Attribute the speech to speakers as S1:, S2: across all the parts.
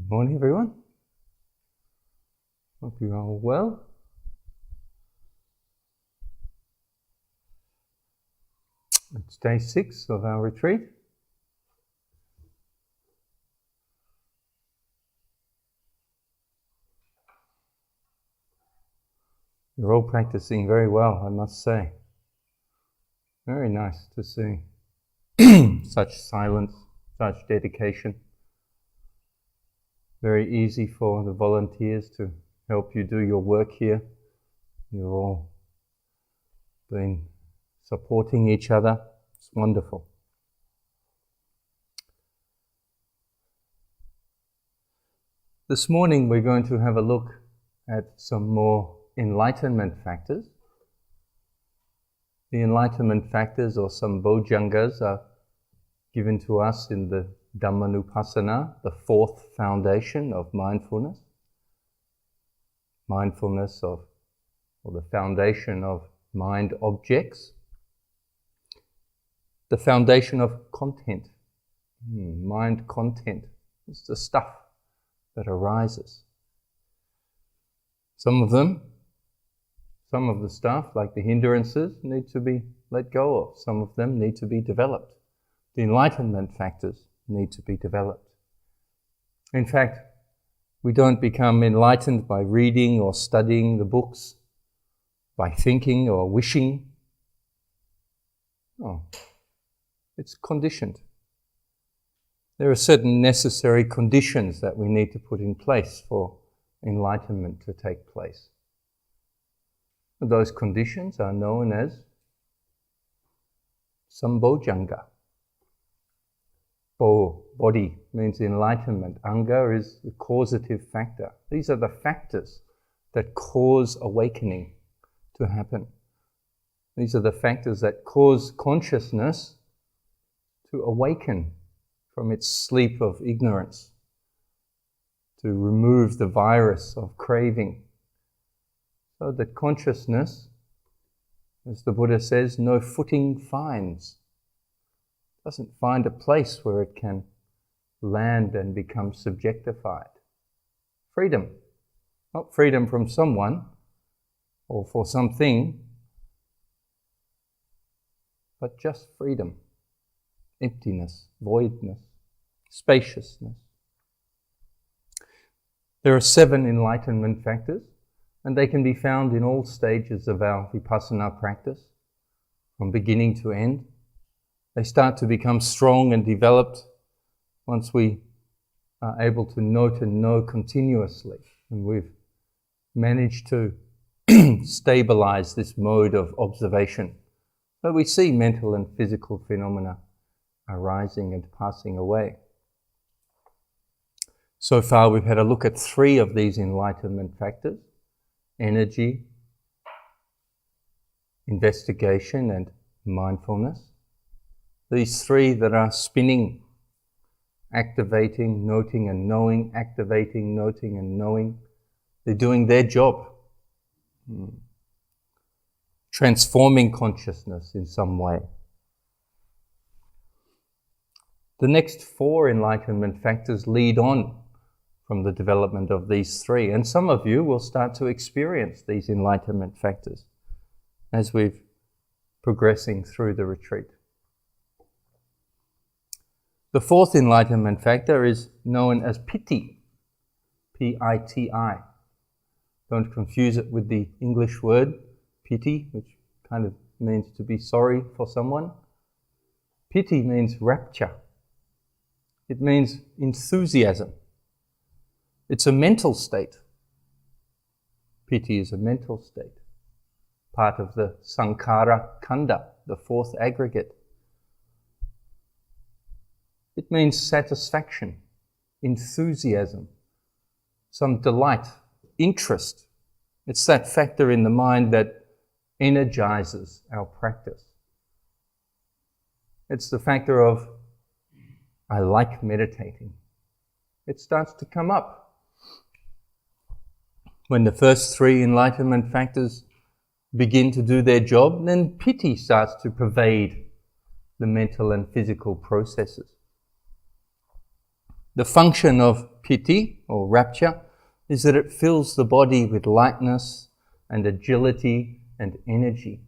S1: Good morning, everyone. Hope you are all well. It's day 6 of our retreat. You're all practicing very well, I must say. Very nice to see such silence, such dedication. Very easy for the volunteers to help you do your work here. You've all been supporting each other. It's wonderful. This morning we're going to have a look at some more enlightenment factors. The enlightenment factors, or some bojjhangas, are given to us in the Dhammanupassana, the 4th foundation of mindfulness. Mindfulness or the foundation of mind objects. The foundation of content. Mind content. It's the stuff that arises. Some of the stuff, like the hindrances, need to be let go of. Some of them need to be developed. The enlightenment factors need to be developed. In fact, we don't become enlightened by reading or studying the books, by thinking or wishing. No, it's conditioned. There are certain necessary conditions that we need to put in place for enlightenment to take place. Those conditions are known as sambojjhanga. Bo, body, means enlightenment. Anga is the causative factor. These are the factors that cause awakening to happen. These are the factors that cause consciousness to awaken from its sleep of ignorance, to remove the virus of craving, so that consciousness, as the Buddha says, no footing finds. Doesn't find a place where it can land and become subjectified. Freedom. Not freedom from someone or for something, but just freedom. Emptiness, voidness, spaciousness. There are 7 enlightenment factors, and they can be found in all stages of our Vipassana practice, from beginning to end. They start to become strong and developed once we are able to note and know continuously. And we've managed to stabilize this mode of observation. So we see mental and physical phenomena arising and passing away. So far we've had a look at 3 of these enlightenment factors: energy, investigation, and mindfulness. These 3 that are spinning, activating, noting and knowing, activating, noting and knowing, they're doing their job. Transforming consciousness in some way. The next 4 enlightenment factors lead on from the development of these 3, and some of you will start to experience these enlightenment factors as we're progressing through the retreat. The 4th enlightenment factor is known as piti, P-I-T-I. Don't confuse it with the English word pity, which kind of means to be sorry for someone. Piti means rapture. It means enthusiasm. It's a mental state. Piti is a mental state, part of the sankhara khanda, the 4th aggregate. It means satisfaction, enthusiasm, some delight, interest. It's that factor in the mind that energizes our practice. It's the factor of, I like meditating. It starts to come up. When the first 3 enlightenment factors begin to do their job, then piti starts to pervade the mental and physical processes. The function of piti, or rapture, is that it fills the body with lightness and agility and energy.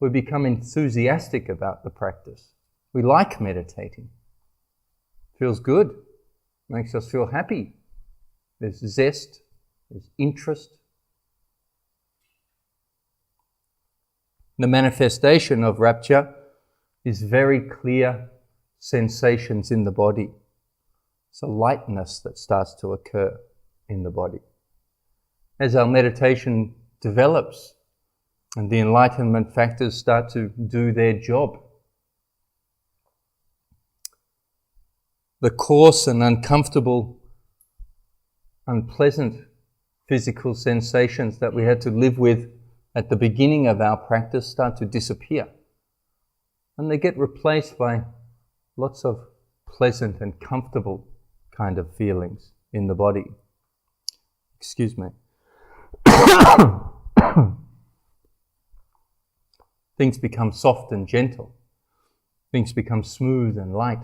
S1: We become enthusiastic about the practice. We like meditating. Feels good, makes us feel happy. There's zest, there's interest. The manifestation of rapture is very clear sensations in the body. It's a lightness that starts to occur in the body. As our meditation develops and the enlightenment factors start to do their job, the coarse and uncomfortable, unpleasant physical sensations that we had to live with at the beginning of our practice start to disappear. And they get replaced by lots of pleasant and comfortable kind of feelings in the body. Excuse me. Things become soft and gentle. Things become smooth and light.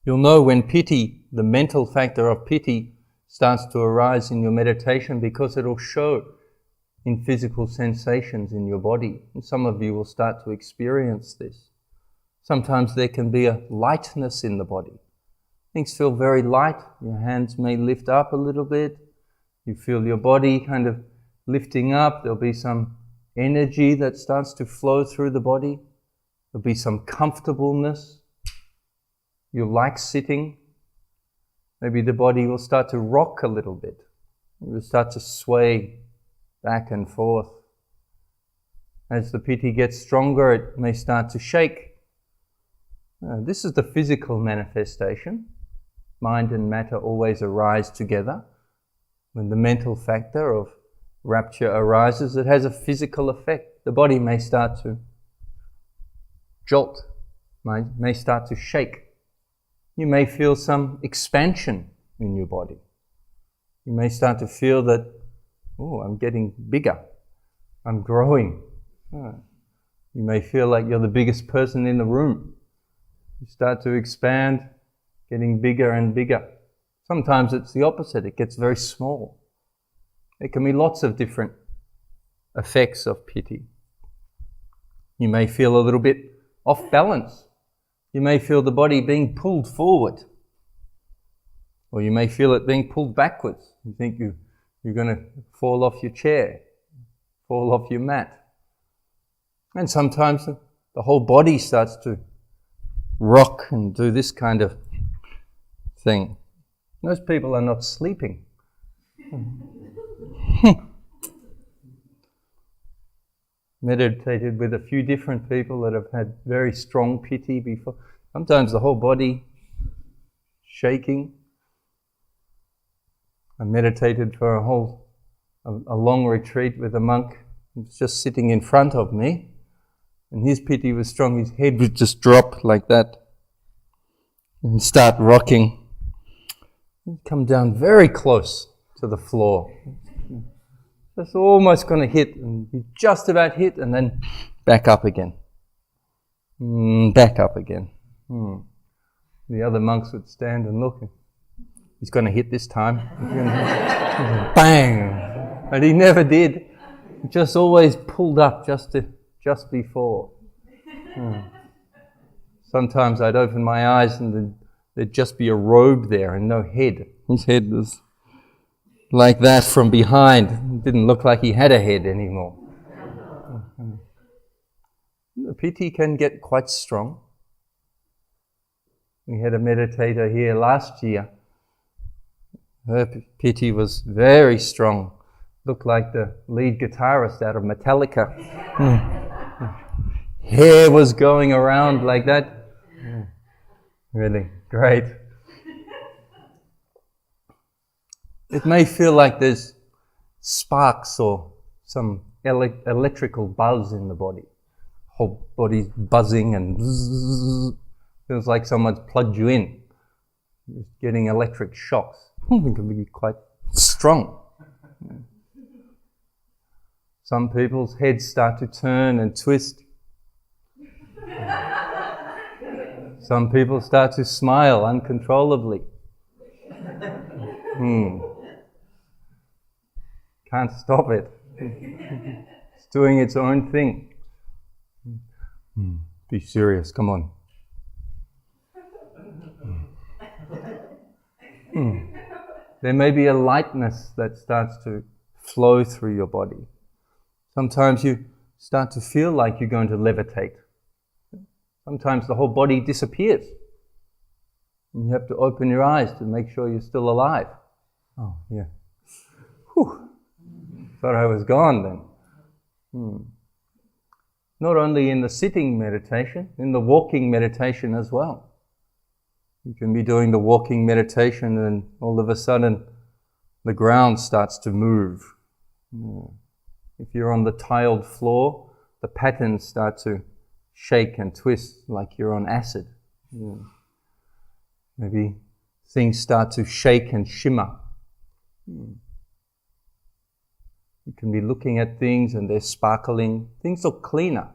S1: You'll know when piti, the mental factor of piti, starts to arise in your meditation because it'll show in physical sensations in your body. And some of you will start to experience this. Sometimes there can be a lightness in the body. Things feel very light. Your hands may lift up a little bit. You feel your body kind of lifting up. There'll be some energy that starts to flow through the body. There'll be some comfortableness. You'll like sitting. Maybe the body will start to rock a little bit. It will start to sway back and forth. As the piti gets stronger, it may start to shake. This is the physical manifestation. Mind and matter always arise together. When the mental factor of rapture arises, it has a physical effect. The body may start to jolt, may start to shake. You may feel some expansion in your body. You may start to feel that, oh, I'm getting bigger. I'm growing. You may feel like you're the biggest person in the room. You start to expand, getting bigger and bigger. Sometimes it's the opposite. It gets very small. There can be lots of different effects of piti. You may feel a little bit off balance. You may feel the body being pulled forward. Or you may feel it being pulled backwards. You think you're going to fall off your chair, fall off your mat. And sometimes the whole body starts to rock and do this kind of thing. Most people are not sleeping. Meditated with a few different people that have had very strong piti before. Sometimes the whole body shaking. I meditated for a long retreat with a monk who was just sitting in front of me, and his piti was strong. His head would just drop like that and start rocking. He'd come down very close to the floor. Just almost going to hit, and you just about hit, and then back up again. Back up again. The other monks would stand and look. He's going to hit this time. Bang! But he never did. He just always pulled up just before. Sometimes I'd open my eyes and there'd just be a robe there and no head. His head was like that from behind. It didn't look like he had a head anymore. The piti can get quite strong. We had a meditator here last year. Her piti was very strong. Looked like the lead guitarist out of Metallica. Hair was going around like that. Really great. It may feel like there's sparks or some electrical buzz in the body. Whole body's buzzing and bzzz. Feels like someone's plugged you in. You're getting electric shocks. It can be quite strong. Some people's heads start to turn and twist. Some people start to smile uncontrollably. Can't stop it. It's doing its own thing. Be serious, come on. There may be a lightness that starts to flow through your body. Sometimes you start to feel like you're going to levitate. Sometimes the whole body disappears. And you have to open your eyes to make sure you're still alive. Oh, yeah. Whew. Thought I was gone then. Not only in the sitting meditation, in the walking meditation as well. You can be doing the walking meditation and all of a sudden the ground starts to move. If you're on the tiled floor, the patterns start to shake and twist like you're on acid. Maybe things start to shake and shimmer. You can be looking at things and they're sparkling. Things look cleaner,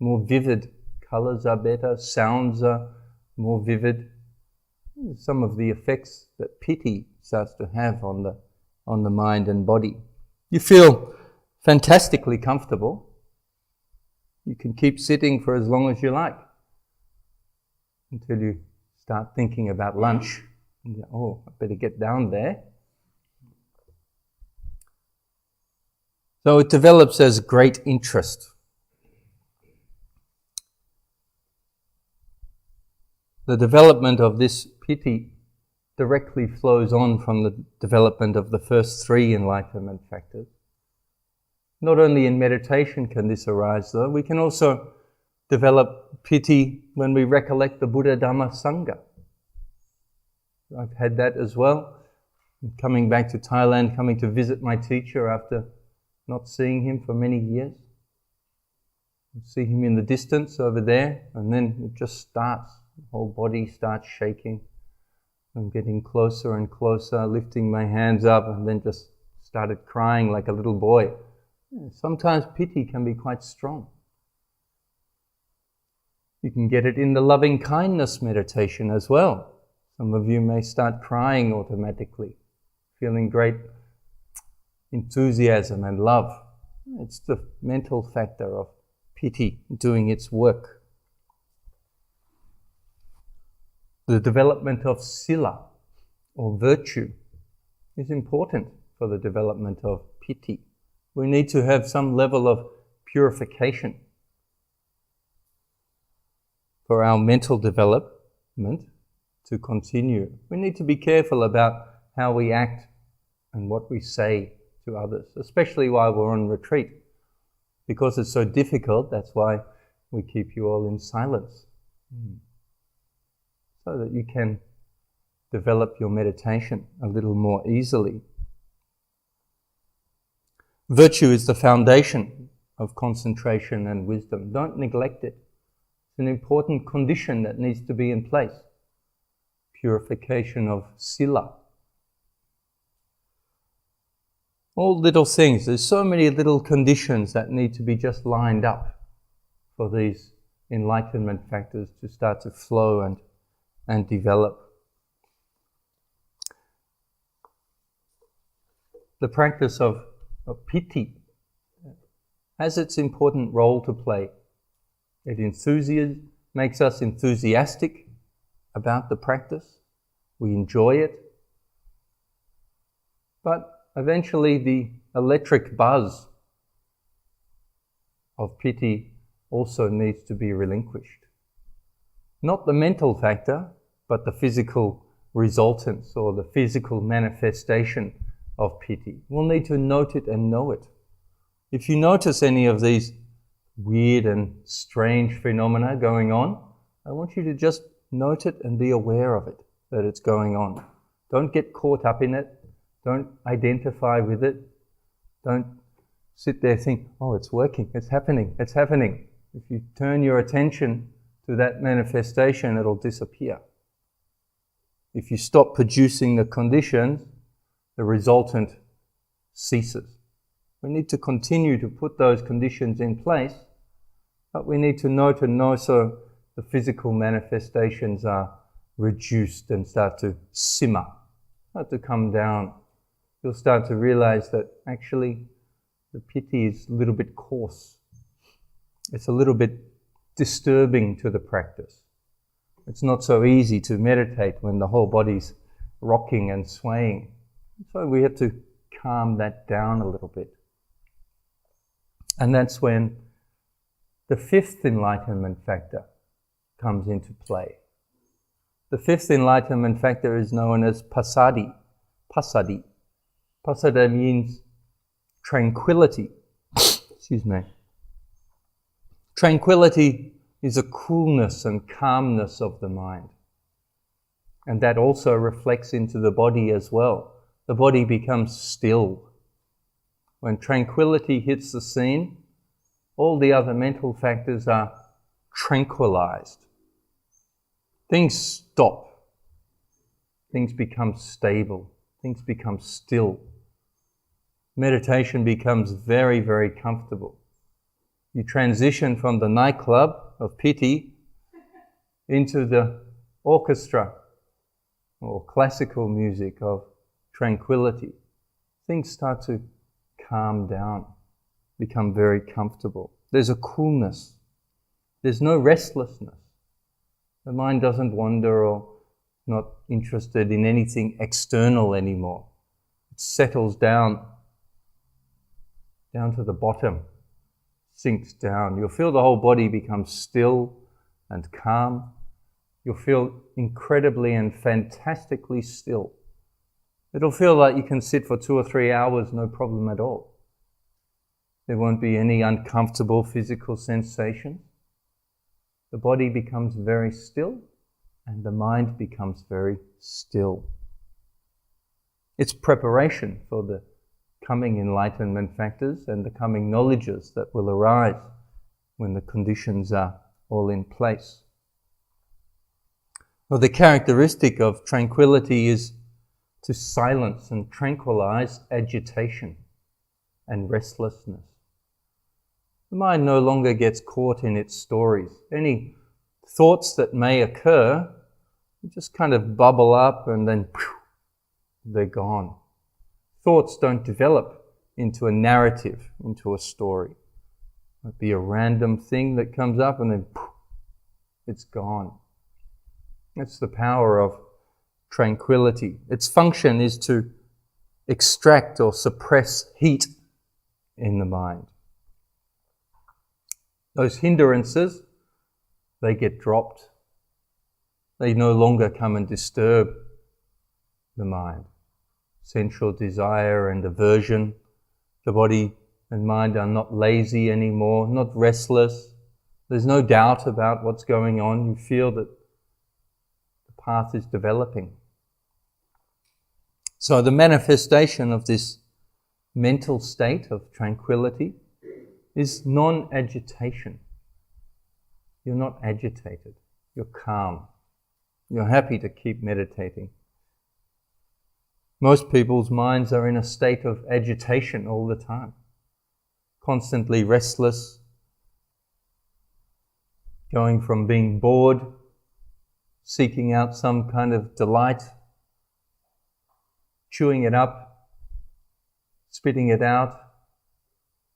S1: more vivid. Colors are better, sounds are more vivid. Some of the effects that piti starts to have on the mind and body. You feel fantastically comfortable. You can keep sitting for as long as you like until you start thinking about lunch. And you, I better get down there. So it develops as great interest. The development of this piti directly flows on from the development of the first three enlightenment factors. Not only in meditation can this arise though, we can also develop piti when we recollect the Buddha, Dhamma, Sangha. I've had that as well. Coming back to Thailand, coming to visit my teacher after not seeing him for many years. You see him in the distance over there, and then it just starts. The whole body starts shaking. I'm getting closer and closer, lifting my hands up, and then just started crying like a little boy. Sometimes piti can be quite strong. You can get it in the loving kindness meditation as well. Some of you may start crying automatically, feeling great enthusiasm and love. It's the mental factor of piti doing its work. The development of sila, or virtue, is important for the development of piti. We need to have some level of purification for our mental development to continue. We need to be careful about how we act and what we say to others, especially while we're on retreat. Because it's so difficult, that's why we keep you all in silence. So that you can develop your meditation a little more easily. Virtue is the foundation of concentration and wisdom. Don't neglect it. It's an important condition that needs to be in place. Purification of sila. All little things. There's so many little conditions that need to be just lined up for these enlightenment factors to start to flow and develop. The practice of piti has its important role to play. It makes us enthusiastic about the practice. We enjoy it. But eventually the electric buzz of piti also needs to be relinquished. Not the mental factor, but the physical resultance or the physical manifestation of piti. We'll need to note it and know it. If you notice any of these weird and strange phenomena going on, I want you to just note it and be aware of it, that it's going on. Don't get caught up in it. Don't identify with it. Don't sit there and think, oh, it's working, it's happening, it's happening. If you turn your attention to that manifestation, it'll disappear. If you stop producing the conditions, the resultant ceases. We need to continue to put those conditions in place, but we need to note and also the physical manifestations are reduced and start to simmer, start to come down, you'll start to realize that actually the piti is a little bit coarse. It's a little bit disturbing to the practice. It's not so easy to meditate when the whole body's rocking and swaying. So we have to calm that down a little bit. And that's when the fifth enlightenment factor comes into play. The fifth enlightenment factor is known as passaddhi. Passaddhi. Passaddhi means tranquility. Excuse me. Tranquility is a coolness and calmness of the mind. And that also reflects into the body as well. The body becomes still. When tranquility hits the scene, all the other mental factors are tranquilized. Things stop. Things become stable. Things become still. Meditation becomes very, very comfortable. You transition from the nightclub of piti into the orchestra or classical music of tranquility. Things start to calm down, become very comfortable. There's a coolness. There's no restlessness. The mind doesn't wander or not interested in anything external anymore. It settles down to the bottom, sinks down. You'll feel the whole body become still and calm. You'll feel incredibly and fantastically still. It'll feel like you can sit for 2 or 3 hours, no problem at all. There won't be any uncomfortable physical sensations. The body becomes very still and the mind becomes very still. It's preparation for the coming enlightenment factors and the coming knowledges that will arise when the conditions are all in place. Well, the characteristic of tranquility is to silence and tranquilize agitation and restlessness. The mind no longer gets caught in its stories. Any thoughts that may occur just kind of bubble up and then they're gone. Thoughts don't develop into a narrative, into a story. It might be a random thing that comes up and then it's gone. That's the power of tranquility. Its function is to extract or suppress heat in the mind. Those hindrances, they get dropped. They no longer come and disturb the mind. Sensual desire and aversion, the body and mind are not lazy anymore, not restless. There's no doubt about what's going on. You feel that the path is developing. So the manifestation of this mental state of tranquility is non-agitation. You're not agitated. You're calm. You're happy to keep meditating. Most people's minds are in a state of agitation all the time, constantly restless, going from being bored, seeking out some kind of delight, chewing it up, spitting it out,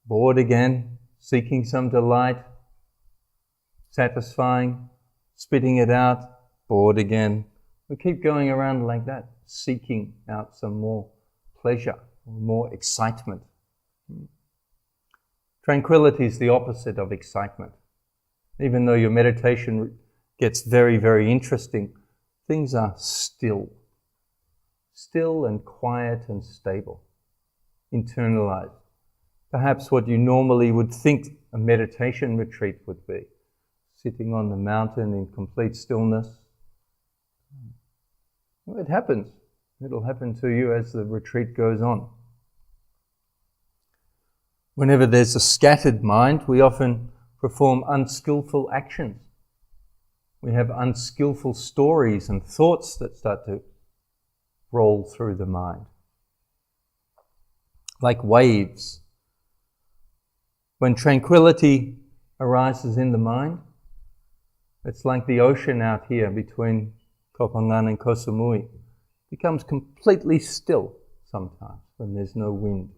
S1: bored again, seeking some delight, satisfying, spitting it out, bored again. We keep going around like that, seeking out some more pleasure, more excitement. Tranquility is the opposite of excitement. Even though your meditation gets very, very interesting, things are still. Still and quiet and stable. Internalized. Perhaps what you normally would think a meditation retreat would be. Sitting on the mountain in complete stillness. Well, it happens. It'll happen to you as the retreat goes on. Whenever there's a scattered mind, we often perform unskillful actions. We have unskillful stories and thoughts that start to roll through the mind. Like waves. When tranquility arises in the mind, It's like the ocean out here between Koh Phangan and Koh Samui. Becomes completely still sometimes when there's no wind,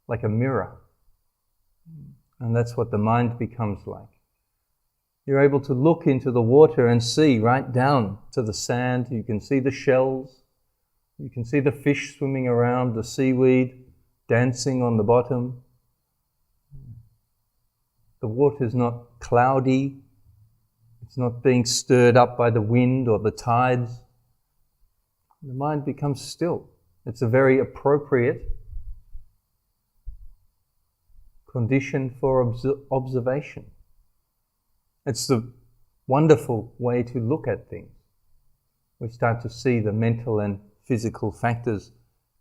S1: like a mirror. And that's what the mind becomes like. You're able to look into the water and see right down to the sand. You can see the shells. You can see the fish swimming around, the seaweed dancing on the bottom. The water's not cloudy. It's not being stirred up by the wind or the tides. The mind becomes still. It's a very appropriate condition for observation. It's the wonderful way to look at things. We start to see the mental and physical factors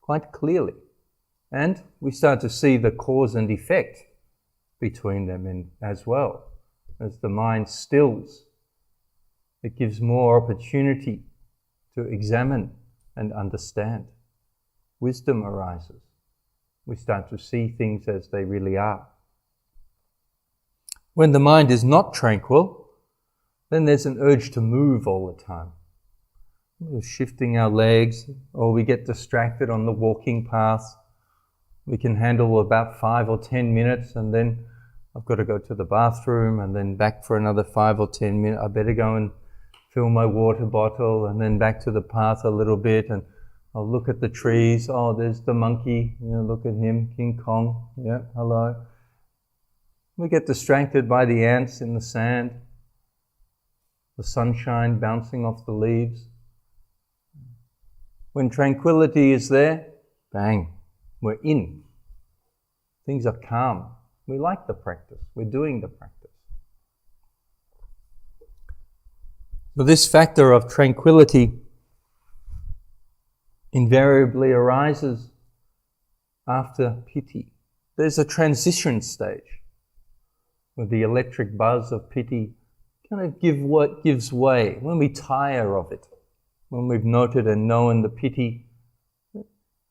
S1: quite clearly. And we start to see the cause and effect between them as well. As the mind stills, it gives more opportunity to examine and understand. Wisdom arises. We start to see things as they really are. When the mind is not tranquil, then there's an urge to move all the time. We're shifting our legs, or we get distracted on the walking path. We can handle about 5 or 10 minutes, and then I've got to go to the bathroom, and then back for another 5 or 10 minutes. I better go and fill my water bottle, and then back to the path a little bit, and I'll look at the trees. Oh, there's the monkey. Look at him, King Kong. Yeah, hello. We get distracted by the ants in the sand, the sunshine bouncing off the leaves. When tranquility is there, bang, we're in. Things are calm. We like the practice. We're doing the practice. So this factor of tranquility invariably arises after piti. There's a transition stage where the electric buzz of piti kind of gives way. When we tire of it, when we've noted and known the piti,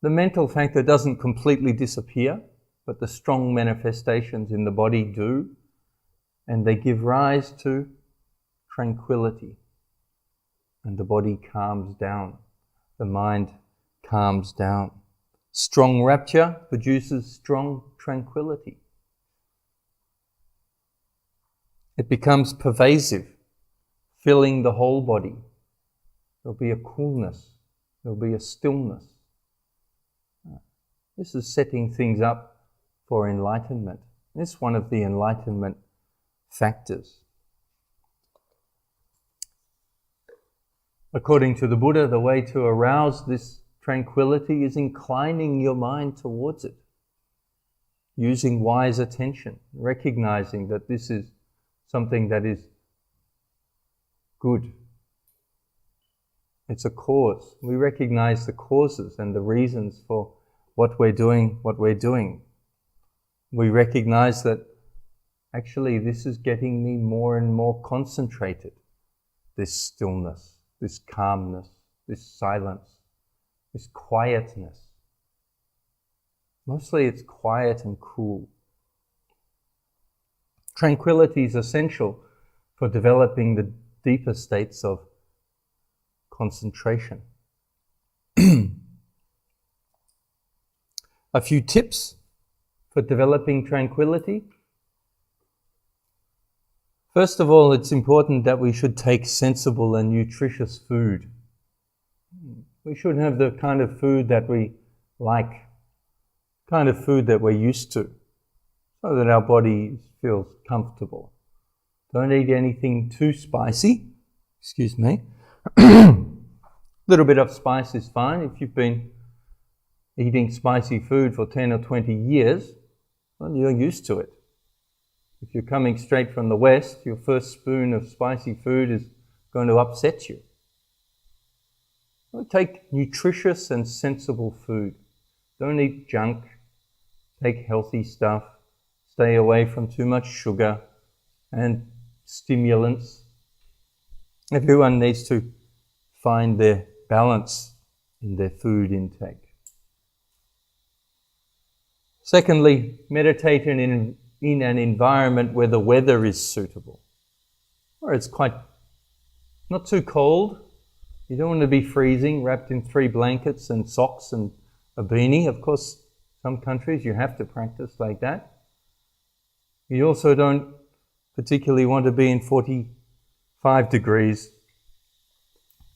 S1: the mental factor doesn't completely disappear, but the strong manifestations in the body do, and they give rise to tranquility. And the body calms down, the mind calms down. Strong rapture produces strong tranquility. It becomes pervasive, filling the whole body. There'll be a coolness, there'll be a stillness. This is setting things up for enlightenment. It's one of the enlightenment factors. According to the Buddha, the way to arouse this tranquility is inclining your mind towards it, using wise attention, recognizing that this is something that is good. It's a cause. We recognize the causes and the reasons for what we're doing. We recognize that actually this is getting me more and more concentrated, this stillness, this calmness, this silence, this quietness. Mostly it's quiet and cool. Tranquility is essential for developing the deeper states of concentration. A few tips for developing tranquility. First of all, it's important that we should take sensible and nutritious food. We should have the kind of food that we like, kind of food that we're used to, so that our body feels comfortable. Don't eat anything too spicy. Excuse me. A little bit of spice is fine. If you've been eating spicy food for 10 or 20 years, well, you're used to it. If you're coming straight from the West, your first spoon of spicy food is going to upset you. Well, take nutritious and sensible food. Don't eat junk. Take healthy stuff. Stay away from too much sugar and stimulants. Everyone needs to find their balance in their food intake. Secondly, meditate in an environment where the weather is suitable, where it's quite Not too cold. You don't want to be freezing, wrapped in 3 blankets and socks and a beanie. Of course, some countries you have to practice like that. You also don't particularly want to be in 45 degrees.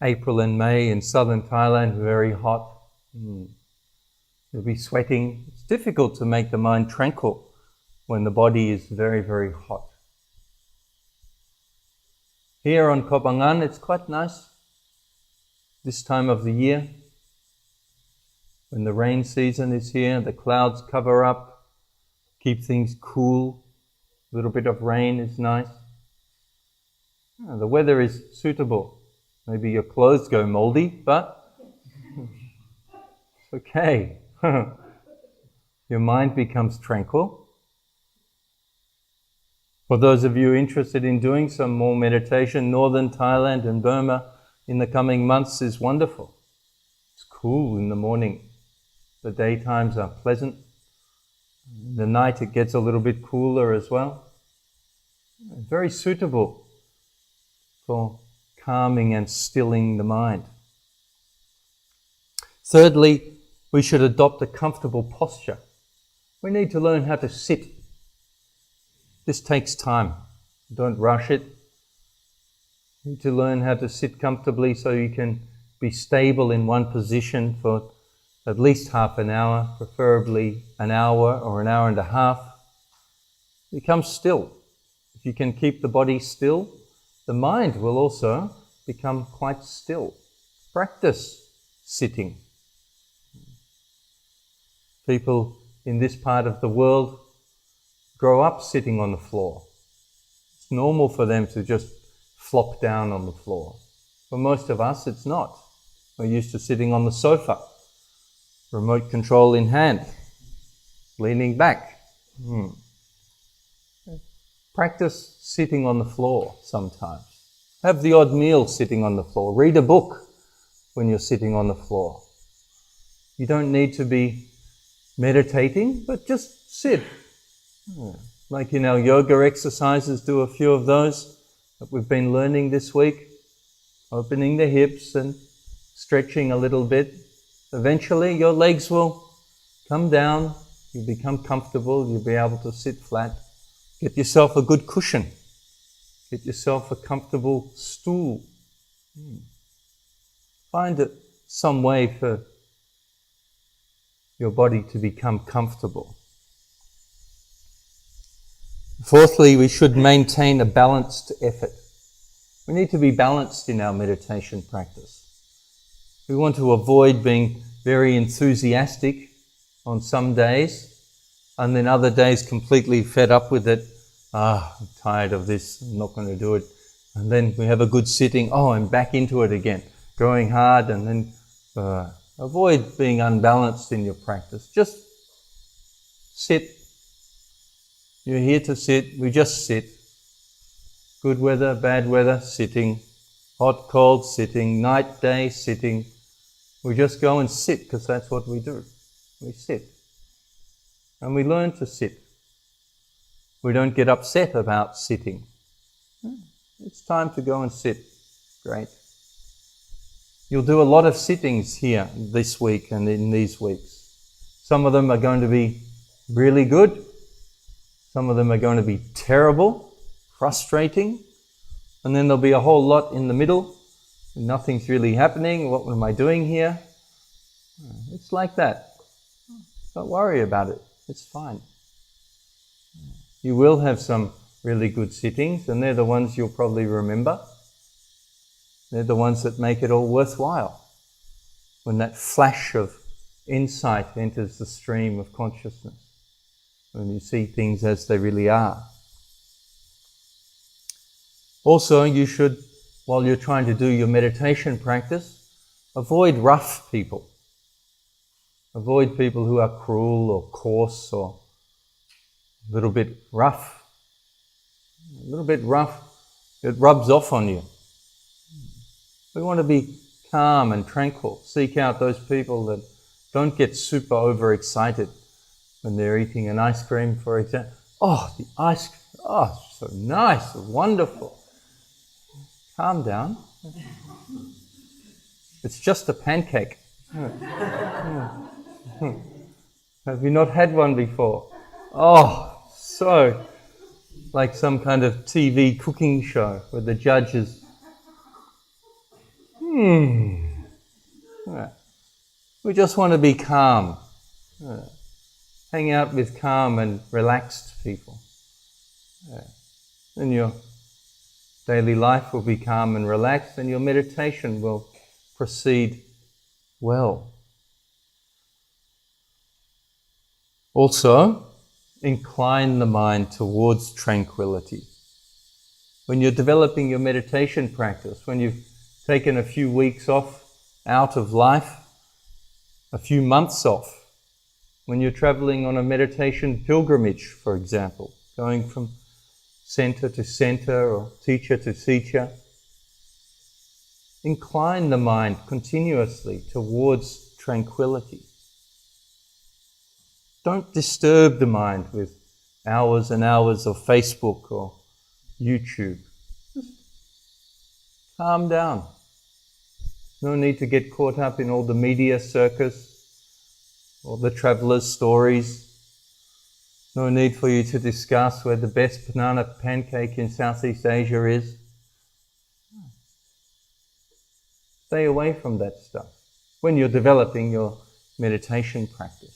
S1: April and May in southern Thailand, very hot. You'll be sweating. It's difficult to make the mind tranquil when the body is very, very hot. Here on Koh Phangan, it's quite nice this time of the year. When the rain season is here, the clouds cover up, keep things cool. A little bit of rain is nice. The weather is suitable. Maybe your clothes go moldy, but it's okay. Your mind becomes tranquil. For those of you interested in doing some more meditation, northern Thailand and Burma in the coming months is wonderful. It's cool in the morning. The daytimes are pleasant. In the night it gets a little bit cooler as well. Very suitable for calming and stilling the mind. Thirdly, we should adopt a comfortable posture. We need to learn how to sit. This takes time. Don't rush it. You need to learn how to sit comfortably so you can be stable in one position for at least half an hour, preferably an hour or an hour and a half. Become still. If you can keep the body still, the mind will also become quite still. Practice sitting. People in this part of the world grow up sitting on the floor. It's normal for them to just flop down on the floor. For most of us, it's not. We're used to sitting on the sofa, remote control in hand, leaning back. Practice sitting on the floor sometimes. Have the odd meal sitting on the floor. Read a book when you're sitting on the floor. You don't need to be meditating, but just sit. Like in our yoga exercises, do a few of those that we've been learning this week. Opening the hips and stretching a little bit. Eventually your legs will come down, you'll become comfortable, you'll be able to sit flat. Get yourself a good cushion. Get yourself a comfortable stool. Find some way for your body to become comfortable. Fourthly, we should maintain a balanced effort. We need to be balanced in our meditation practice. We want to avoid being very enthusiastic on some days, and then other days completely fed up with it. I'm tired of this, I'm not going to do it. And then we have a good sitting, I'm back into it again, going hard, and then avoid being unbalanced in your practice. Just sit. You're here to sit, we just sit. Good weather, bad weather, sitting. Hot, cold, sitting. Night, day, sitting. We just go and sit because that's what we do. We sit. And we learn to sit. We don't get upset about sitting. It's time to go and sit. Great. You'll do a lot of sittings here this week and in these weeks. Some of them are going to be really good. Some of them are going to be terrible, frustrating. And then there'll be a whole lot in the middle. Nothing's really happening. What am I doing here? It's like that. Don't worry about it. It's fine. You will have some really good sittings, and they're the ones you'll probably remember. They're the ones that make it all worthwhile. When that flash of insight enters the stream of consciousness. When you see things as they really are. Also, you should, while you're trying to do your meditation practice, avoid rough people. Avoid people who are cruel or coarse or a little bit rough. A little bit rough, it rubs off on you. We want to be calm and tranquil. Seek out those people that don't get super overexcited when they're eating an ice cream, for example. The ice cream, so nice, wonderful. Calm down. It's just a pancake. Have you not had one before? Oh, so like some kind of TV cooking show where the judge is, we just want to be calm. Hang out with calm and relaxed people. Then your daily life will be calm and relaxed, and your meditation will proceed well. Also, incline the mind towards tranquility. When you're developing your meditation practice, when you've taken a few weeks off out of life, a few months off, when you're traveling on a meditation pilgrimage, for example, going from center to center or teacher to teacher, incline the mind continuously towards tranquility. Don't disturb the mind with hours and hours of Facebook or YouTube. Just calm down. No need to get caught up in all the media circus, all the travelers' stories. No need for you to discuss where the best banana pancake in Southeast Asia is. Stay away from that stuff when you're developing your meditation practice.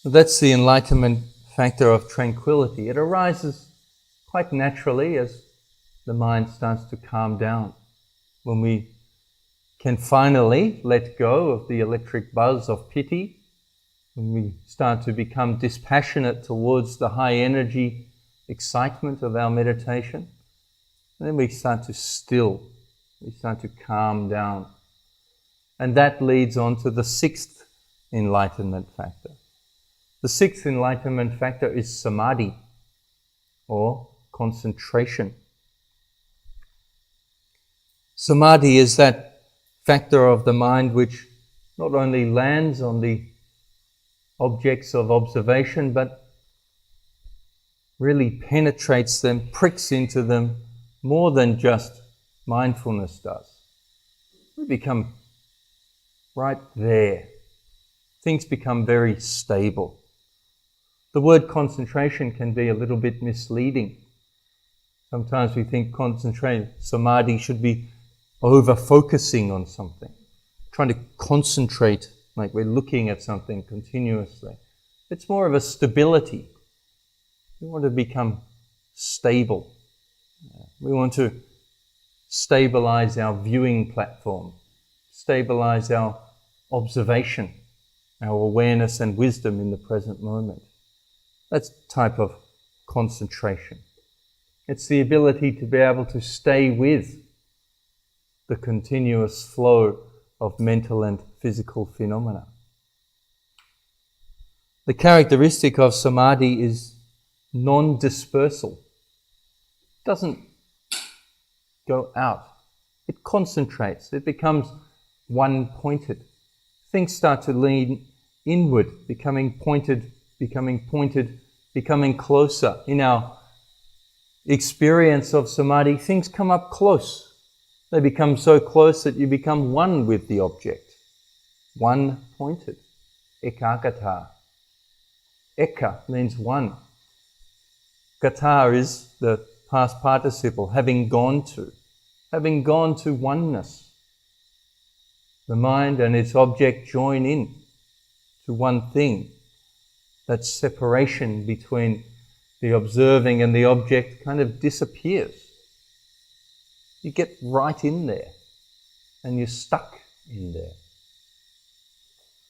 S1: That's the enlightenment factor of tranquility. It arises quite naturally as the mind starts to calm down. When we can finally let go of the electric buzz of pity, when we start to become dispassionate towards the high energy excitement of our meditation, then we start to still, we start to calm down. And that leads on to the sixth enlightenment factor. The sixth enlightenment factor is samadhi, or concentration. Samadhi is that factor of the mind which not only lands on the objects of observation, but really penetrates them, pricks into them more than just mindfulness does. We become right there. Things become very stable. The word concentration can be a little bit misleading. Sometimes we think samadhi should be over-focusing on something, trying to concentrate like we're looking at something continuously. It's more of a stability. We want to become stable. We want to stabilize our viewing platform, stabilize our observation, our awareness and wisdom in the present moment. That's a type of concentration. It's the ability to be able to stay with the continuous flow of mental and physical phenomena. The characteristic of samadhi is non-dispersal. It doesn't go out. It concentrates. It becomes one-pointed. Things start to lean inward, becoming pointed, becoming closer. In our experience of samadhi, things come up close. They become so close that you become one with the object. One-pointed. Ekagata. Eka means one. Gata is the past participle, having gone to oneness. The mind and its object join in to one thing. That separation between the observing and the object kind of disappears. You get right in there and you're stuck in there.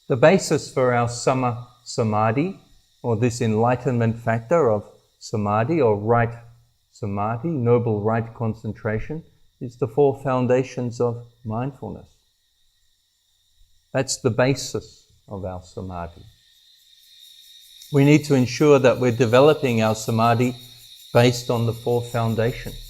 S1: The basis for our samadhi, or this enlightenment factor of samadhi, or right samadhi, noble right concentration, is the four foundations of mindfulness. That's the basis of our samadhi. We need to ensure that we're developing our samadhi based on the four foundations.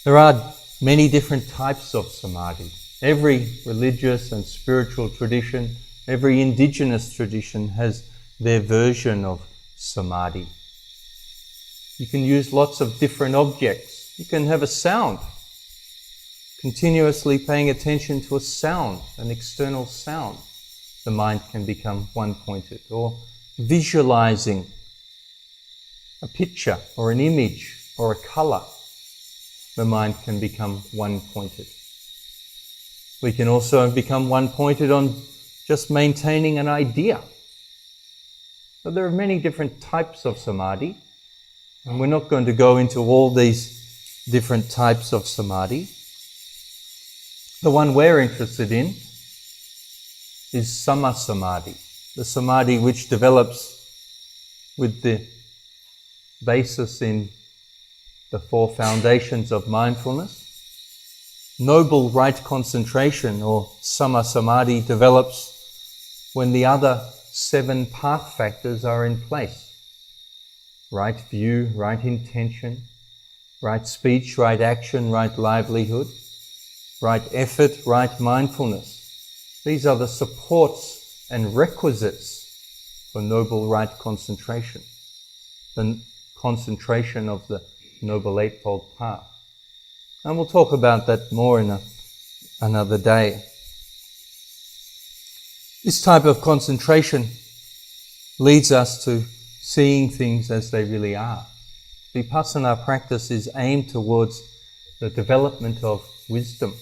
S1: There are many different types of samadhi. Every religious and spiritual tradition, every indigenous tradition has their version of samadhi. You can use lots of different objects. You can have a sound. Continuously paying attention to a sound, an external sound. The mind can become one-pointed. Or visualizing a picture or an image or a color. The mind can become one-pointed. We can also become one-pointed on just maintaining an idea. So there are many different types of samadhi, and we're not going to go into all these different types of samadhi. The one we're interested in is samma samadhi, the samadhi which develops with the basis in the four foundations of mindfulness. Noble right concentration, or samma samadhi, develops when the other 7 path factors are in place. Right view, right intention, right speech, right action, right livelihood, right effort, right mindfulness. These are the supports and requisites for noble right concentration, the concentration of the Noble Eightfold Path. And we'll talk about that more in another day. This type of concentration leads us to seeing things as they really are. Vipassana practice is aimed towards the development of wisdom.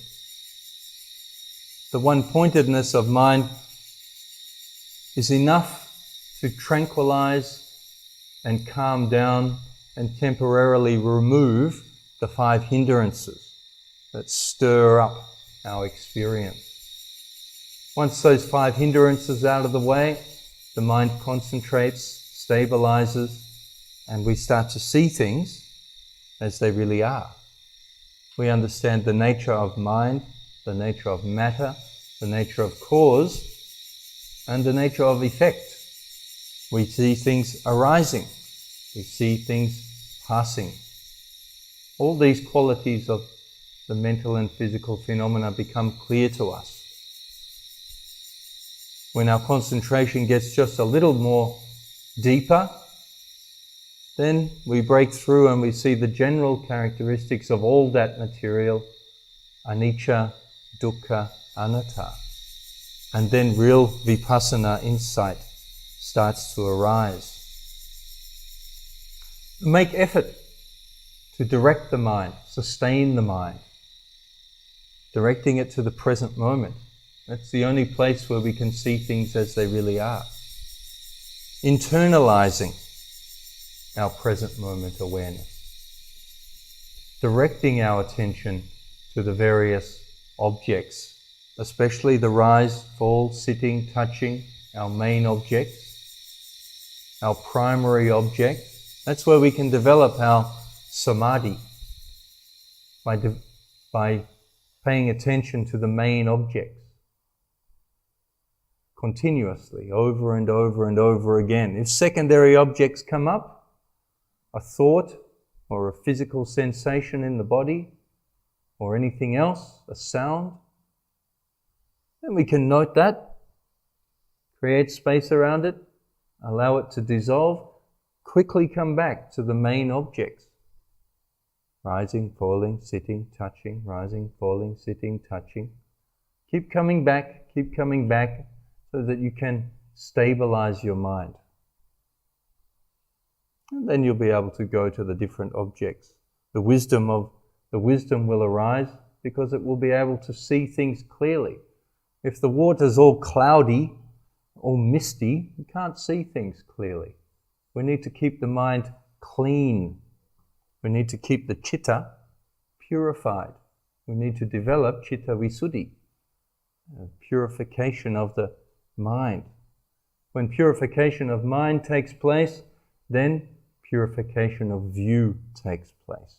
S1: The one-pointedness of mind is enough to tranquilize and calm down and temporarily remove the 5 hindrances that stir up our experience. Once those 5 hindrances out of the way, the mind concentrates, stabilizes, and we start to see things as they really are. We understand the nature of mind, the nature of matter, the nature of cause, and the nature of effect. We see things arising. We see things passing. All these qualities of the mental and physical phenomena become clear to us. When our concentration gets just a little more deeper, then we break through and we see the general characteristics of all that material, anicca, dukkha, anatta. And then real vipassana insight starts to arise. Make effort to direct the mind, sustain the mind, directing it to the present moment. That's the only place where we can see things as they really are. Internalizing our present moment awareness. Directing our attention to the various objects, especially the rise, fall, sitting, touching, our main objects, our primary object. That's where we can develop our samadhi, by paying attention to the main objects continuously, over and over and over again. If secondary objects come up, a thought or a physical sensation in the body or anything else, a sound, then we can note that, create space around it, allow it to dissolve, quickly come back to the main objects. Rising, falling, sitting, touching, rising, falling, sitting, touching. Keep coming back so that you can stabilize your mind. And then you'll be able to go to the different objects. The wisdom will arise because it will be able to see things clearly. If the water's all cloudy, all misty, you can't see things clearly. We need to keep the mind clean. We need to keep the citta purified. We need to develop citta visuddhi, purification of the mind. When purification of mind takes place, then purification of view takes place.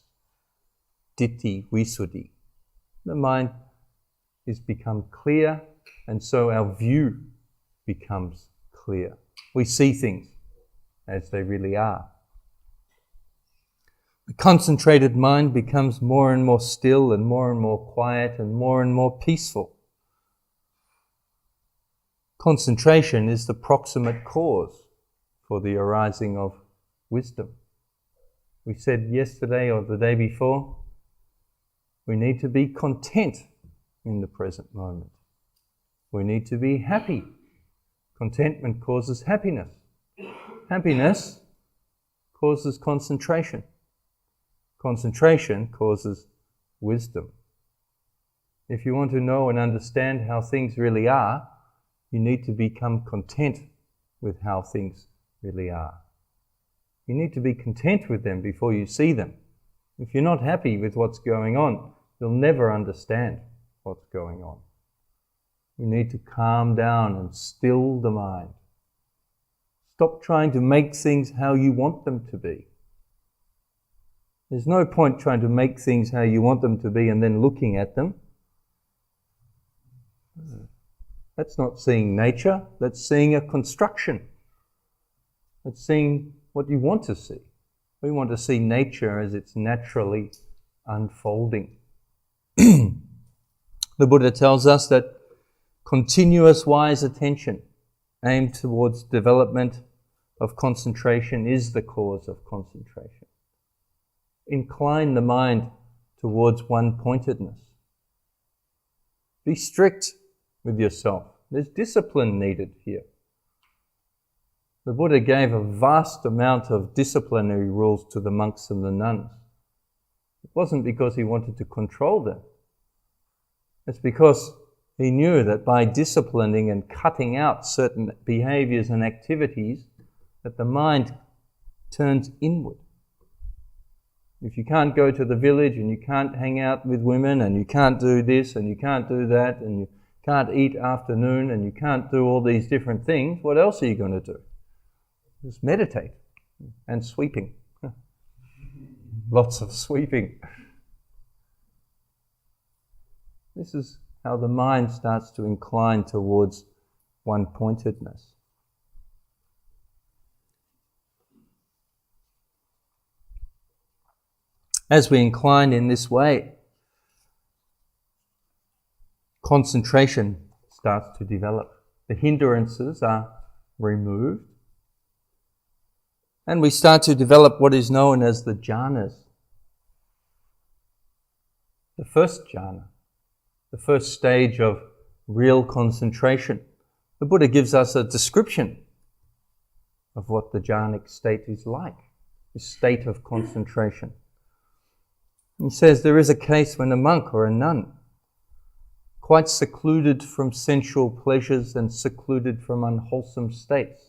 S1: Ditthi visuddhi. The mind is become clear, and so our view becomes clear. We see things as they really are. The concentrated mind becomes more and more still and more quiet and more peaceful. Concentration is the proximate cause for the arising of wisdom. We said yesterday or the day before, we need to be content in the present moment. We need to be happy. Contentment causes happiness. Happiness causes concentration. Concentration causes wisdom. If you want to know and understand how things really are, you need to become content with how things really are. You need to be content with them before you see them. If you're not happy with what's going on, you'll never understand what's going on. You need to calm down and still the mind. Stop trying to make things how you want them to be. There's no point trying to make things how you want them to be and then looking at them. That's not seeing nature, that's seeing a construction. That's seeing what you want to see. We want to see nature as it's naturally unfolding. The Buddha tells us that continuous wise attention aimed towards development of concentration is the cause of concentration. Incline the mind towards one-pointedness. Be strict with yourself. There's discipline needed here. The Buddha gave a vast amount of disciplinary rules to the monks and the nuns. It wasn't because he wanted to control them. It's because he knew that by disciplining and cutting out certain behaviors and activities, that the mind turns inward. If you can't go to the village and you can't hang out with women and you can't do this and you can't do that and you can't eat afternoon and you can't do all these different things, what else are you going to do? Just meditate and sweeping. Lots of sweeping. This is how the mind starts to incline towards one-pointedness. As we incline in this way, concentration starts to develop. The hindrances are removed. And we start to develop what is known as the jhanas. The first jhana, the first stage of real concentration. The Buddha gives us a description of what the jhanic state is like, this state of concentration. He says there is a case when a monk or a nun, quite secluded from sensual pleasures and secluded from unwholesome states,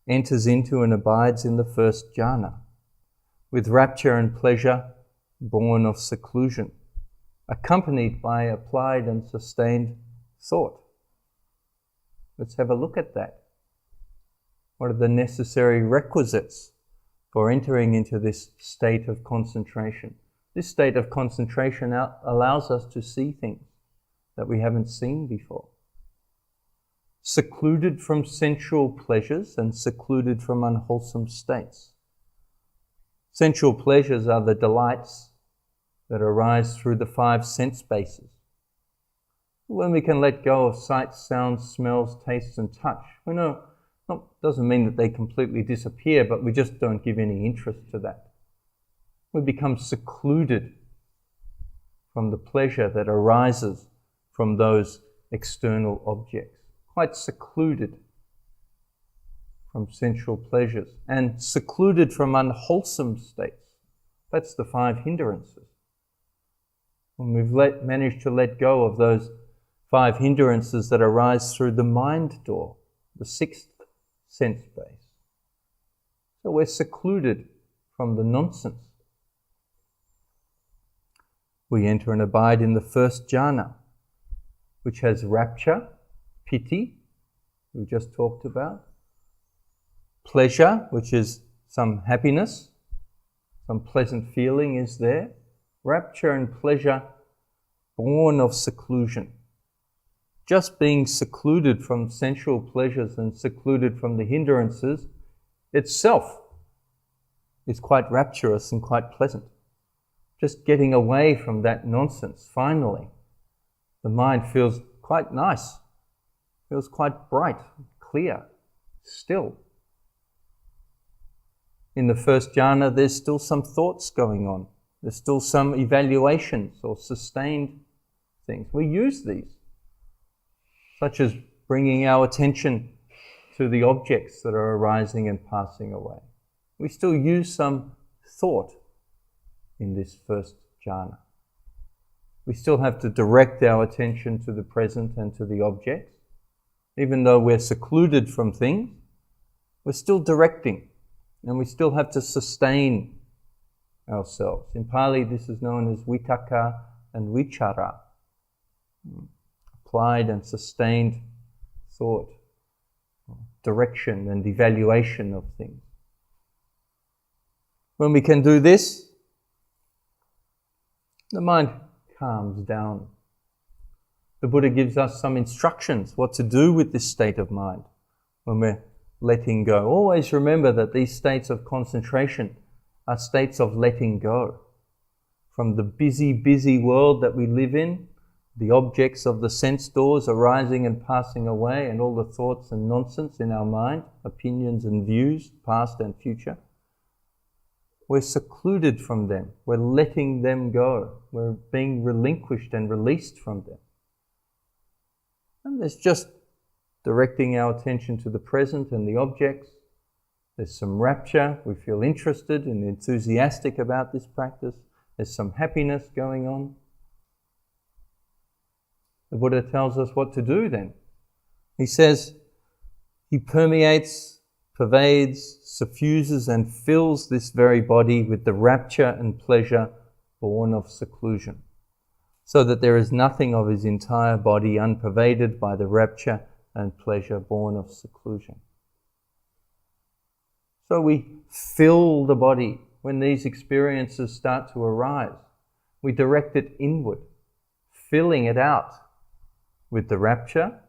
S1: enters into and abides in the first jhana, with rapture and pleasure born of seclusion, accompanied by applied and sustained thought. Let's have a look at that. What are the necessary requisites for entering into this state of concentration? This state of concentration allows us to see things that we haven't seen before. Secluded from sensual pleasures and secluded from unwholesome states. Sensual pleasures are the delights that arise through the 5 sense bases. When we can let go of sights, sounds, smells, tastes and touch, we know, doesn't mean that they completely disappear, but we just don't give any interest to that. We become secluded from the pleasure that arises from those external objects. Quite secluded from sensual pleasures and secluded from unwholesome states. That's the 5 hindrances. When we've managed to let go of those 5 hindrances that arise through the mind door, the 6th sense base. So we're secluded from the nonsense. We enter and abide in the first jhana, which has rapture, piti, we just talked about, pleasure, which is some happiness, some pleasant feeling is there, rapture and pleasure born of seclusion. Just being secluded from sensual pleasures and secluded from the hindrances itself is quite rapturous and quite pleasant. Just getting away from that nonsense, finally, the mind feels quite nice. Feels quite bright, clear, still. in the first jhana, there's still some thoughts going on. There's still some evaluations or sustained things. We use these, such as bringing our attention to the objects that are arising and passing away. We still use some thought in this first jhana. We still have to direct our attention to the present and to the objects. Even though we're secluded from things, we're still directing, and we still have to sustain ourselves. In Pali, this is known as vitakka and vichara, applied and sustained thought, direction and evaluation of things. When we can do this, the mind calms down. The Buddha gives us some instructions what to do with this state of mind when we're letting go. Always remember that these states of concentration are states of letting go. From the busy, busy world that we live in, the objects of the sense doors arising and passing away, and all the thoughts and nonsense in our mind, opinions and views, past and future, we're secluded from them. We're letting them go. We're being relinquished and released from them. And there's just directing our attention to the present and the objects. There's some rapture. We feel interested and enthusiastic about this practice. There's some happiness going on. The Buddha tells us what to do then. He says, he permeates, pervades, suffuses and fills this very body with the rapture and pleasure born of seclusion, so that there is nothing of his entire body unpervaded by the rapture and pleasure born of seclusion. So we fill the body. When these experiences start to arise, we direct it inward, filling it out with the rapture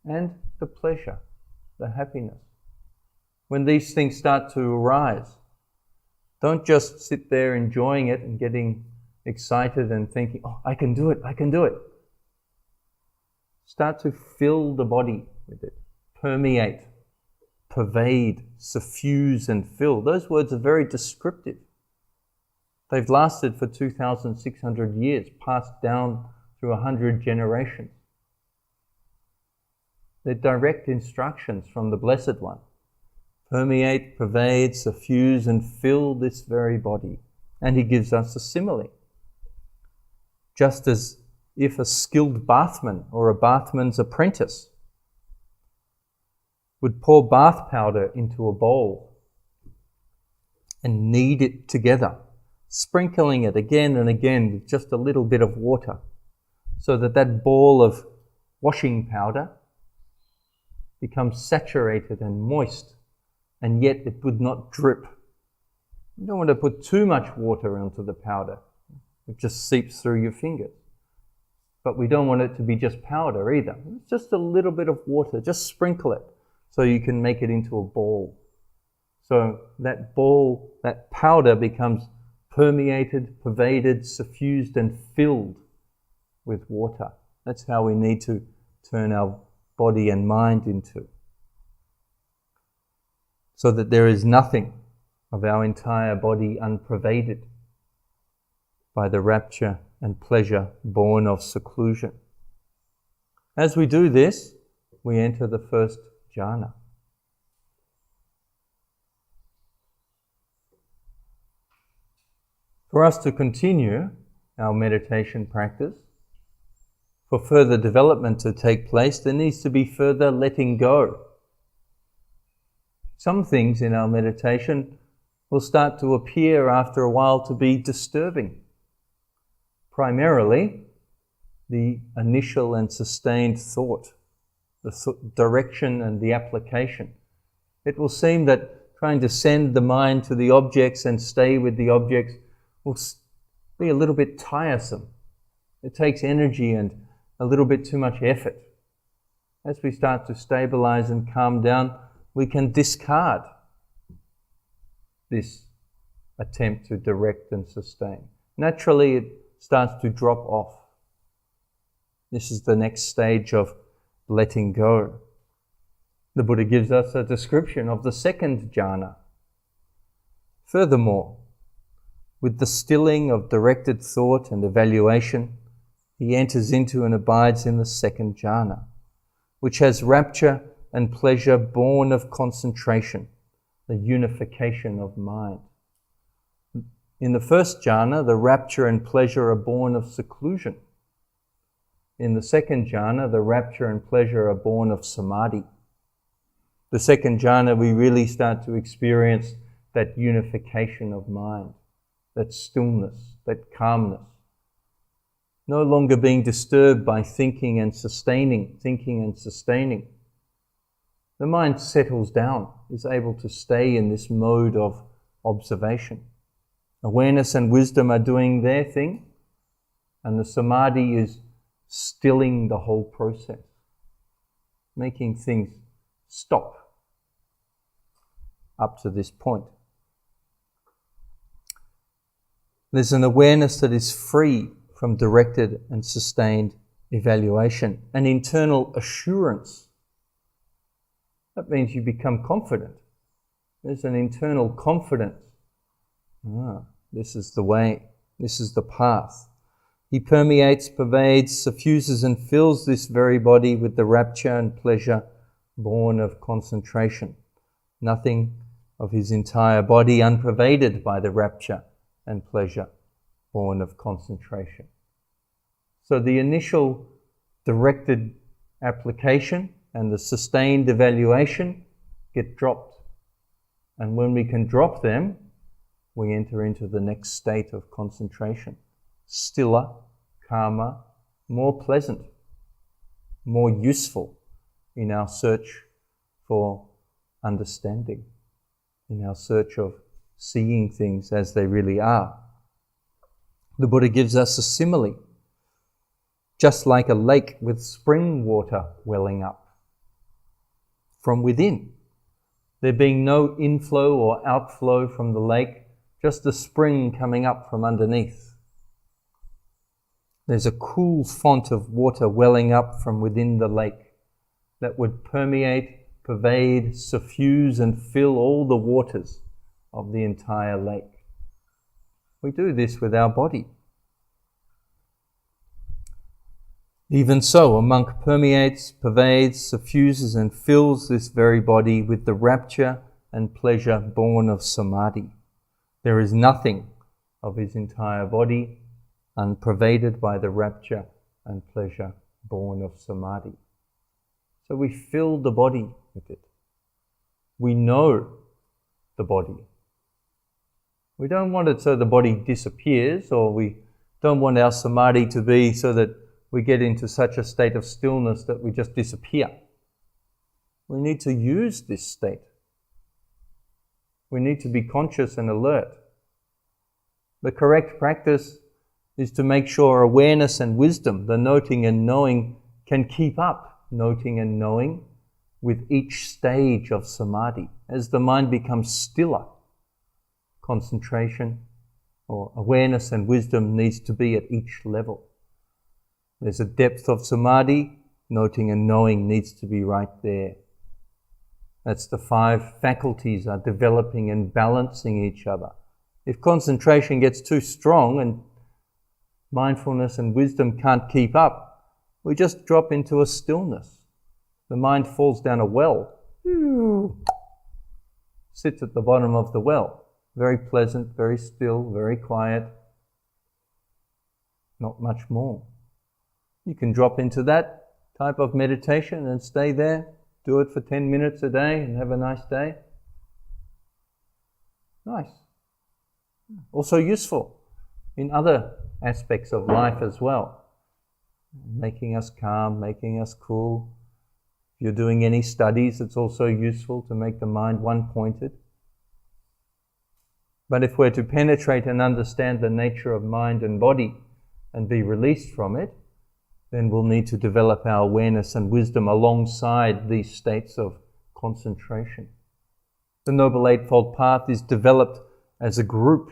S1: and the pleasure, the happiness. When these things start to arise, don't just sit there enjoying it and getting excited and thinking, oh, I can do it, I can do it. Start to fill the body with it, permeate, pervade, suffuse and fill. Those words are very descriptive. They've lasted for 2,600 years, passed down through 100 generations. They're direct instructions from the Blessed One. Permeate, pervade, suffuse and fill this very body. And he gives us a simile. Just as if a skilled bathman or a bathman's apprentice would pour bath powder into a bowl and knead it together, sprinkling it again and again with just a little bit of water, so that that ball of washing powder becomes saturated and moist, and yet it would not drip. You don't want to put too much water onto the powder. It just seeps through your fingers. But we don't want it to be just powder either. It's just a little bit of water. Just sprinkle it so you can make it into a ball. So that ball, that powder becomes permeated, pervaded, suffused and filled with water. That's how we need to turn our body and mind into. So that there is nothing of our entire body unpervaded by the rapture and pleasure born of seclusion. As we do this, we enter the first jhana. For us to continue our meditation practice, for further development to take place, there needs to be further letting go. Some things in our meditation will start to appear after a while to be disturbing. Primarily, the initial and sustained thought, the direction and the application. It will seem that trying to send the mind to the objects and stay with the objects will be a little bit tiresome. It takes energy and a little bit too much effort. As we start to stabilize and calm down, we can discard this attempt to direct and sustain. Naturally, it starts to drop off. This is the next stage of letting go. The Buddha gives us a description of the second jhana. Furthermore, with the stilling of directed thought and evaluation, he enters into and abides in the second jhana, which has rapture and pleasure born of concentration, the unification of mind. In the first jhana, the rapture and pleasure are born of seclusion. In the second jhana, the rapture and pleasure are born of samadhi. The second jhana, we really start to experience that unification of mind, that stillness, that calmness. No longer being disturbed by thinking and sustaining. The mind settles down, is able to stay in this mode of observation. Awareness and wisdom are doing their thing, and the samadhi is stilling the whole process, making things stop up to this point. There's an awareness that is free from directed and sustained evaluation, an internal assurance. That means you become confident. There's an internal confidence. This is the way, this is the path. He permeates, pervades, suffuses and fills this very body with the rapture and pleasure born of concentration. Nothing of his entire body unpervaded by the rapture and pleasure born of concentration. So the initial directed application and the sustained evaluation get dropped. And when we can drop them, we enter into the next state of concentration. Stiller, calmer, more pleasant, more useful in our search for understanding, in our search of seeing things as they really are. The Buddha gives us a simile, just like a lake with spring water welling up from within. There being no inflow or outflow from the lake, just the spring coming up from underneath. There's a cool font of water welling up from within the lake that would permeate, pervade, suffuse and fill all the waters of the entire lake. We do this with our body. Even so, a monk permeates, pervades, suffuses and fills this very body with the rapture and pleasure born of samadhi. There is nothing of his entire body unpervaded by the rapture and pleasure born of samadhi. So we fill the body with it. We know the body. We don't want it so the body disappears, or we don't want our samadhi to be so that we get into such a state of stillness that we just disappear. We need to use this state. We need to be conscious and alert. The correct practice is to make sure awareness and wisdom, the noting and knowing, can keep up noting and knowing with each stage of samadhi. As the mind becomes stiller, concentration or awareness and wisdom needs to be at each level. There's a depth of samadhi, noting and knowing needs to be right there. That's the 5 faculties are developing and balancing each other. If concentration gets too strong and mindfulness and wisdom can't keep up, we just drop into a stillness. The mind falls down a well, sits at the bottom of the well. Very pleasant, very still, very quiet. Not much more. You can drop into that type of meditation and stay there. Do it for 10 minutes a day and have a nice day. Nice. Also useful in other aspects of life as well. Making us calm, making us cool. If you're doing any studies, it's also useful to make the mind one-pointed. But if we're to penetrate and understand the nature of mind and body and be released from it, then we'll need to develop our awareness and wisdom alongside these states of concentration. The Noble Eightfold Path is developed as a group.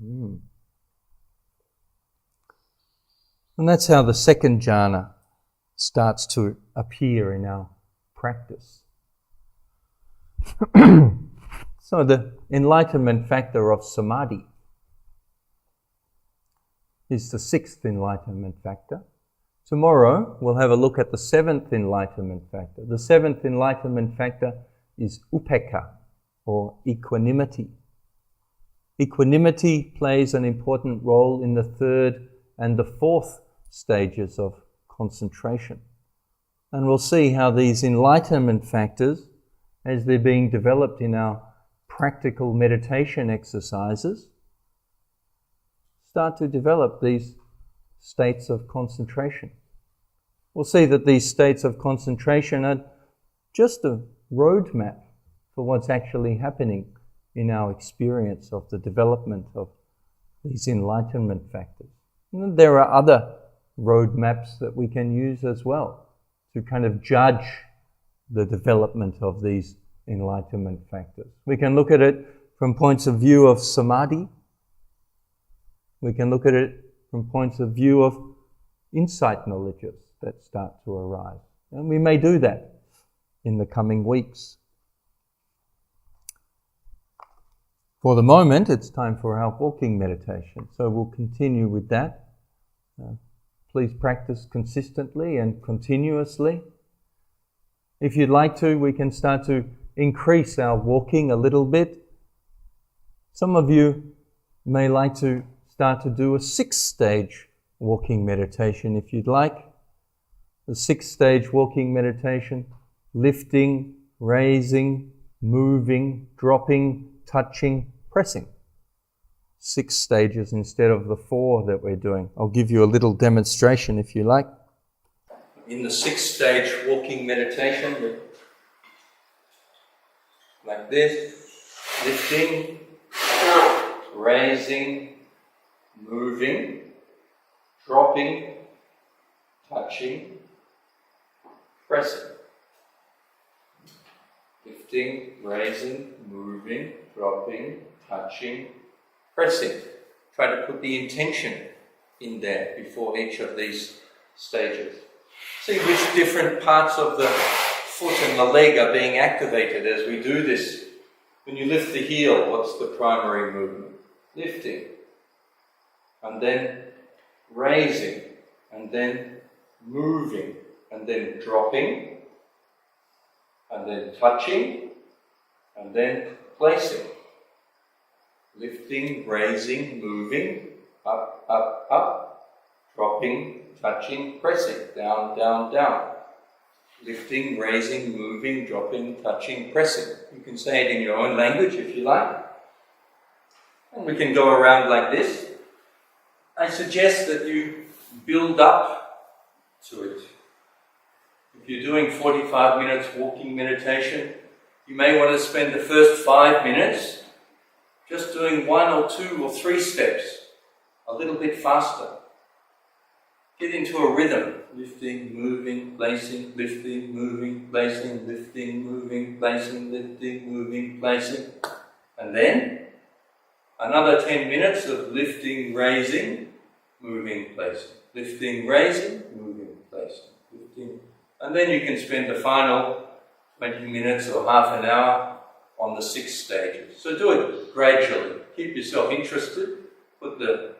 S1: And that's how the second jhana starts to appear in our practice. So the enlightenment factor of samadhi is the 6th enlightenment factor. Tomorrow we'll have a look at the 7th enlightenment factor. The 7th enlightenment factor is upekkha, or equanimity. Equanimity plays an important role in the 3rd and the 4th stages of concentration. And we'll see how these enlightenment factors, as they're being developed in our practical meditation exercises, start to develop these states of concentration. We'll see that these states of concentration are just a roadmap for what's actually happening in our experience of the development of these enlightenment factors. And there are other roadmaps that we can use as well to kind of judge the development of these enlightenment factors. We can look at it from points of view of samadhi. We can look at it from points of view of insight knowledges that start to arise. And we may do that in the coming weeks. For the moment, it's time for our walking meditation. So we'll continue with that. Please practice consistently and continuously. If you'd like to, we can start to increase our walking a little bit. Some of you may like to start to do a 6-stage walking meditation if you'd like. The 6-stage walking meditation: lifting, raising, moving, dropping, touching, pressing. 6 stages instead of the 4 that we're doing. I'll give you a little demonstration if you like. In the 6-stage walking meditation, like this: lifting, raising, moving, dropping, touching, pressing. Lifting, raising, moving, dropping, touching, pressing. Try to put the intention in there before each of these stages. See which different parts of the foot and the leg are being activated as we do this. When you lift the heel, what's the primary movement? Lifting, and then raising, and then moving, and then dropping, and then touching, and then placing. Lifting, raising, moving, up, up, up, dropping, touching, pressing, down, down, down. Lifting, raising, moving, dropping, touching, pressing. You can say it in your own language if you like. And we can go around like this. I suggest that you build up to it. If you're doing 45 minutes walking meditation, you may want to spend the first 5 minutes just doing 1 or 2 or 3 steps, a little bit faster. Get into a rhythm: lifting, moving, placing, lifting, moving, placing, lifting, moving, placing, lifting, moving, placing. And then another 10 minutes of lifting, raising, moving, placing. Lifting, raising, moving, placing. Lifting. And then you can spend the final 20 minutes or half an hour on the 6 stages. So do it gradually. Keep yourself interested. Put the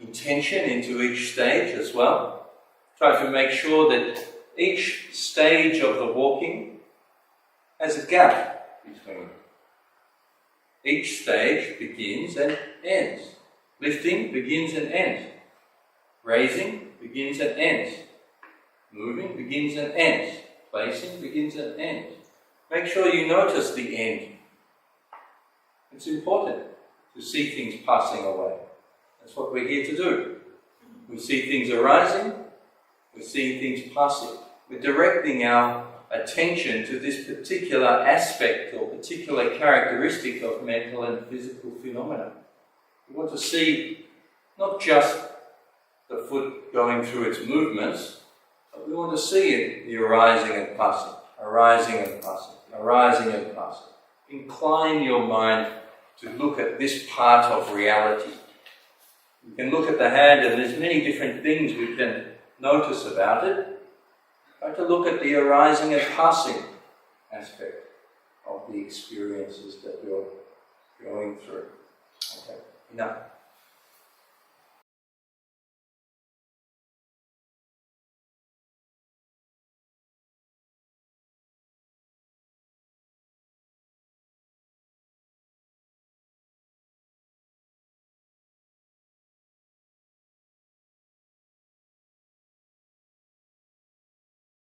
S1: intention into each stage as well. Try to make sure that each stage of the walking has a gap between. Each stage begins and ends. Lifting begins and ends. Raising begins and ends. Moving begins and ends. Placing begins and ends. Make sure you notice the end. It's important to see things passing away. That's what we're here to do. We see things arising, we see things passing. We're directing our attention to this particular aspect or particular characteristic of mental and physical phenomena. We want to see not just the foot going through its movements, but we want to see it, the arising and passing, arising and passing, arising and passing. Incline your mind to look at this part of reality. You can look at the hand and there's many different things we can notice about it. Try to look at the arising and passing aspect of the experiences that you're going through. Okay, enough.